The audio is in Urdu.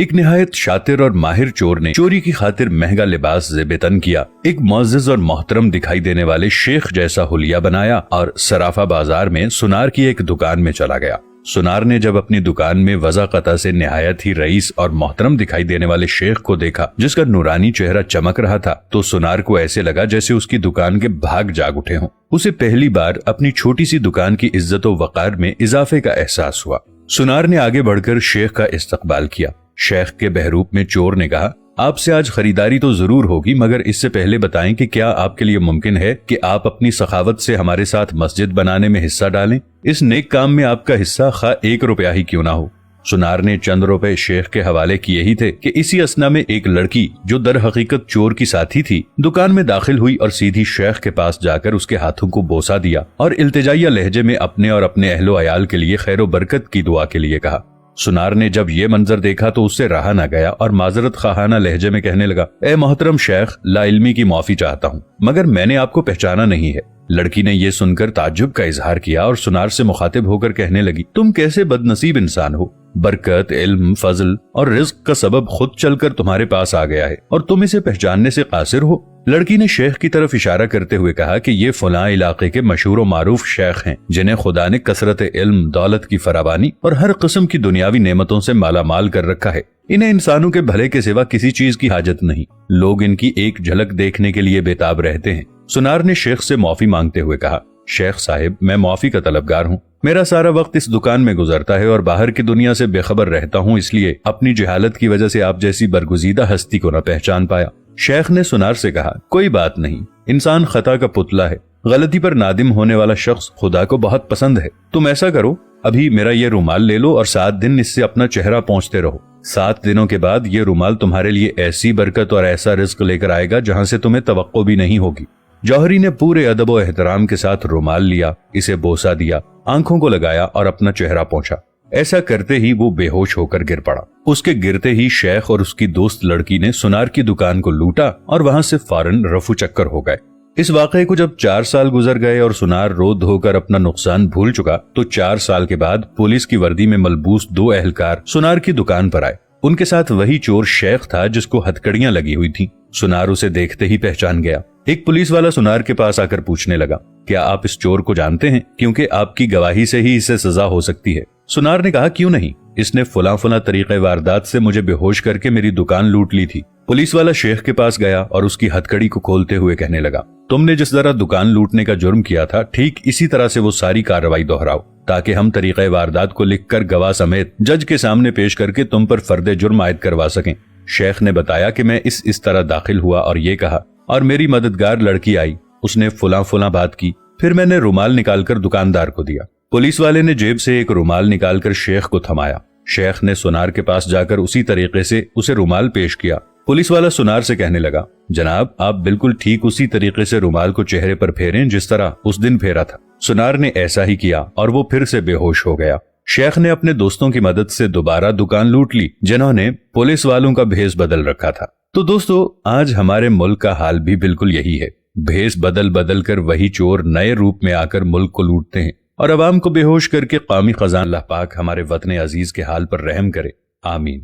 ایک نہایت شاطر اور ماہر چور نے چوری کی خاطر مہنگا لباس زیب تن کیا، ایک معزز اور محترم دکھائی دینے والے شیخ جیسا حلیہ بنایا اور صرافہ بازار میں سنار کی ایک دکان میں چلا گیا۔ سنار نے جب اپنی دکان میں وضع قطع سے نہایت ہی رئیس اور محترم دکھائی دینے والے شیخ کو دیکھا جس کا نورانی چہرہ چمک رہا تھا، تو سنار کو ایسے لگا جیسے اس کی دکان کے بھاگ جاگ اٹھے ہوں۔ اسے پہلی بار اپنی چھوٹی سی دکان کی عزت و وقار میں اضافے کا احساس ہوا۔ سنار نے آگے بڑھ کر شیخ کا استقبال کیا۔ شیخ کے بہروپ میں چور نے کہا، آپ سے آج خریداری تو ضرور ہوگی، مگر اس سے پہلے بتائیں کہ کیا آپ کے لیے ممکن ہے کہ آپ اپنی سخاوت سے ہمارے ساتھ مسجد بنانے میں حصہ ڈالیں؟ اس نیک کام میں آپ کا حصہ خواہ 1 روپیہ ہی کیوں نہ ہو۔ سنار نے چند روپے شیخ کے حوالے کیے ہی تھے کہ اسی اثنا میں ایک لڑکی جو در حقیقت چور کی ساتھی تھی دکان میں داخل ہوئی اور سیدھی شیخ کے پاس جا کر اس کے ہاتھوں کو بوسہ دیا اور التجائیہ لہجے میں اپنے اور اپنے اہل و عیال کے لیے خیر و برکت کی دعا کے لیے کہا۔ سنار نے جب یہ منظر دیکھا تو اس سے رہا نہ گیا اور معذرت خواہانہ لہجے میں کہنے لگا، اے محترم شیخ، لا علمی کی معافی چاہتا ہوں، مگر میں نے آپ کو پہچانا نہیں ہے۔ لڑکی نے یہ سن کر تعجب کا اظہار کیا اور سنار سے مخاطب ہو کر کہنے لگی، تم کیسے بد نصیب انسان ہو، برکت، علم، فضل اور رزق کا سبب خود چل کر تمہارے پاس آ گیا ہے اور تم اسے پہچاننے سے قاصر ہو۔ لڑکی نے شیخ کی طرف اشارہ کرتے ہوئے کہا کہ یہ فلاں علاقے کے مشہور و معروف شیخ ہیں جنہیں خدا نے کثرت علم، دولت کی فراوانی اور ہر قسم کی دنیاوی نعمتوں سے مالا مال کر رکھا ہے۔ انہیں انسانوں کے بھلے کے سوا کسی چیز کی حاجت نہیں، لوگ ان کی ایک جھلک دیکھنے کے لیے بےتاب رہتے ہیں۔ سنار نے شیخ سے معافی مانگتے ہوئے کہا، شیخ صاحب، میں معافی کا طلبگار ہوں، میرا سارا وقت اس دکان میں گزرتا ہے اور باہر کی دنیا سے بے خبر رہتا ہوں، اس لیے اپنی جہالت کی وجہ سے آپ جیسی برگزیدہ ہستی کو نہ پہچان پایا۔ شیخ نے سنار سے کہا، کوئی بات نہیں، انسان خطا کا پتلا ہے، غلطی پر نادم ہونے والا شخص خدا کو بہت پسند ہے۔ تم ایسا کرو، ابھی میرا یہ رومال لے لو اور 7 دن اس سے اپنا چہرہ پونچھتے رہو۔ 7 دنوں کے بعد یہ رومال تمہارے لیے ایسی برکت اور ایسا رزق لے کر آئے گا جہاں سے تمہیں توقع بھی نہیں ہوگی۔ جوہری نے پورے ادب و احترام کے ساتھ رومال لیا، اسے بوسہ دیا، آنکھوں کو لگایا اور اپنا چہرہ پونچھا۔ ایسا کرتے ہی وہ بے ہوش ہو کر گر پڑا۔ اس کے گرتے ہی شیخ اور اس کی دوست لڑکی نے سنار کی دکان کو لوٹا اور وہاں سے فوراً رفو چکر ہو گئے۔ اس واقعے کو جب 4 سال گزر گئے اور سنار رو دھو کر اپنا نقصان بھول چکا تو 4 سال کے بعد پولیس کی وردی میں ملبوس 2 اہلکار سنار کی دکان پر آئے۔ ان کے ساتھ وہی چور شیخ تھا جس کو ہتکڑیاں لگی ہوئی تھیں۔ سنار اسے دیکھتے ہی پہچان گیا۔ ایک پولیس والا سنار کے پاس آ کر پوچھنے لگا، کیا آپ اس چور کو جانتے ہیں؟ کیونکہ آپ کی گواہی سے ہی اسے سزا ہو سکتی ہے۔ سنار نے کہا، کیوں نہیں، اس نے فلاں طریقہ واردات سے مجھے بے ہوش کر کے میری دکان لوٹ لی تھی۔ پولیس والا شیخ کے پاس گیا اور اس کی ہتکڑی کو کھولتے ہوئے کہنے لگا، تم نے جس طرح دکان لوٹنے کا جرم کیا تھا ٹھیک اسی طرح سے وہ ساری کارروائی دہراؤ تاکہ ہم طریقہ واردات کو لکھ کر گواہ سمیت جج کے سامنے پیش کر کے تم پر فرد جرم عائد کروا سکیں۔ شیخ نے بتایا کہ میں اس طرح داخل ہوا اور یہ کہا، اور میری مددگار لڑکی آئی، اس نے فلاں بات کی، پھر میں نے رومال نکال کر دکاندار کو دیا۔ پولیس والے نے جیب سے ایک رومال نکال کر شیخ کو تھمایا۔ شیخ نے سنار کے پاس جا کر اسی طریقے سے اسے رومال پیش کیا۔ پولیس والا سنار سے کہنے لگا، جناب آپ بالکل ٹھیک اسی طریقے سے رومال کو چہرے پر پھیریں جس طرح اس دن پھیرا تھا۔ سنار نے ایسا ہی کیا اور وہ پھر سے بے ہوش ہو گیا۔ شیخ نے اپنے دوستوں کی مدد سے دوبارہ دکان لوٹ لی جنہوں نے پولیس والوں کا بھیس بدل رکھا تھا۔ تو دوستو، آج ہمارے ملک کا حال بھی بالکل یہی ہے، بھیس بدل کر وہی چور نئے روپ میں آ کر ملک کو لوٹتے ہیں اور عوام کو بے ہوش کر کے قومی خزانہ اللہ پاک ہمارے وطن عزیز کے حال پر رحم کرے، آمین۔